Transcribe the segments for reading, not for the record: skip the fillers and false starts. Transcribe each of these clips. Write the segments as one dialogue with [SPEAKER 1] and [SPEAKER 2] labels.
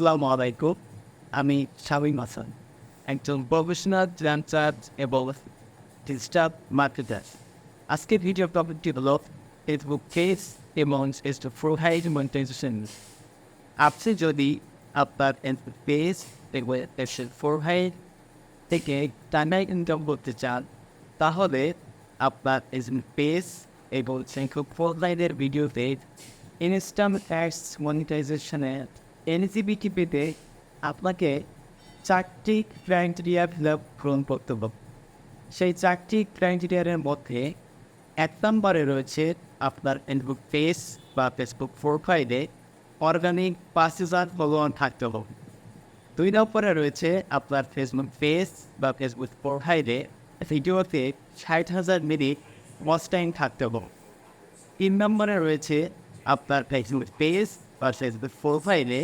[SPEAKER 1] আসসালামু আলাইকুম। আমি শামীম হাসান, একজন প্রফেশনাল ফ্রিল্যান্সার এবং ডিজিটাল মার্কেটার। আজকের ভিডিও টপিকটি হলো ফেসবুক পেজ এবং ফেসবুক প্রোফাইল মনিটাইজেশন। আপনি যদি আপনার ফেসবুক পেজ এবং ফেসবুক প্রোফাইল থেকে টাকা ইনকাম করতে চান, তাহলে আপনার ফেসবুক পেজ এবং ফেসবুক প্রোফাইলের ভিডিওতে ইনস্ট্যান্ট অ্যাডস মনিটাইজেশনের এলিজিবিলিটি পেতে আপনাকে 4টি ক্রাইটেরিয়া পূরণ করতে হবে। সেই 4টি ক্রাইটেরিয়ার মধ্যে 1 নম্বরে রয়েছে আপনার ফেসবুক পেজ বা ফেসবুক প্রোফাইলে অর্গানিক 5,000 ফলোয়ার থাকতে হবে। 2 নম্বরে রয়েছে আপনার ফেসবুক পেজ বা ফেসবুক প্রোফাইলে ভিডিওতে 60,000 মিনিট ওয়াচ টাইম থাকতে হবে। 3 নম্বরে রয়েছে আপনার ফেসবুক পেজ বা ফেসবুক প্রোফাইলে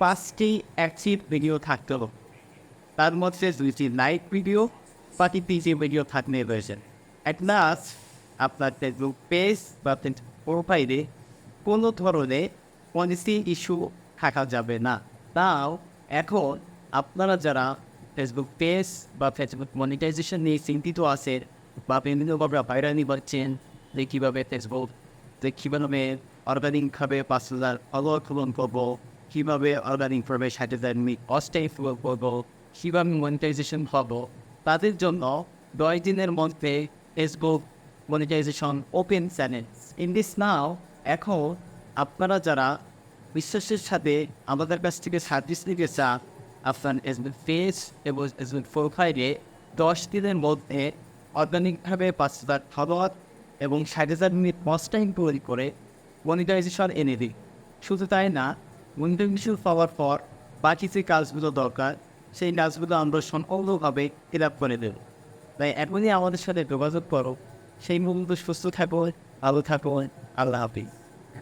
[SPEAKER 1] 5টি অ্যাক্টিভ ভিডিও থাকতে হবে। তার মধ্যে 2টি লাইভ ভিডিও, 3টি ভিডিও থাকলে রয়েছে। অ্যাট লাস্ট আপনার ফেসবুক পেজ বা ফেসবুক প্রোফাইলে কোনো ধরনের পলিসি ইস্যু থাকা যাবে না। তাও এখন আপনারা যারা ফেসবুক পেজ বা ফেসবুক মনিটাইজেশন নিয়ে চিন্তিত আছেন বা বিভিন্নভাবে হয়রানি পাচ্ছেন যে কীভাবে ফেসবুক কীভাবে অর্গানিকভাবে 5,000 ফলোয়ার পূরণ করবো, কীভাবে অর্গানিকভাবে 60,000 মিনিট ওয়াচ টাইম পূরণ করবো, কীভাবে মনিটাইজেশন হবো, তাদের জন্য 10 দিনের মধ্যে Facebook monetization open channel in this now. এখন আপনারা যারা বিশ্বাসের সাথে আমাদের কাছ থেকে সার্ভিস নিতে চান, আপনার ফেসবুক পেজ এবং ফেসবুক প্রোফাইলে 10 দিনের মধ্যে অর্গানিকভাবে 5,000 ফলোয়ার এবং 60,000 মিনিট ওয়াচ টাইম তৈরি করে মনিটাইজেশন এনে দিই। শুধু তাই না, মনিটাইজেশন পাওয়ার পর বাকি যে কাজগুলো দরকার, সেই কাজগুলো আমরা সম্পূর্ণভাবে ফিল আপ করে দেব। তাই এখনই আমাদের সাথে যোগাযোগ করো। সেই মুহূর্তে সুস্থ থাকুন, ভালো থাকুন। আল্লাহ হাফিজ।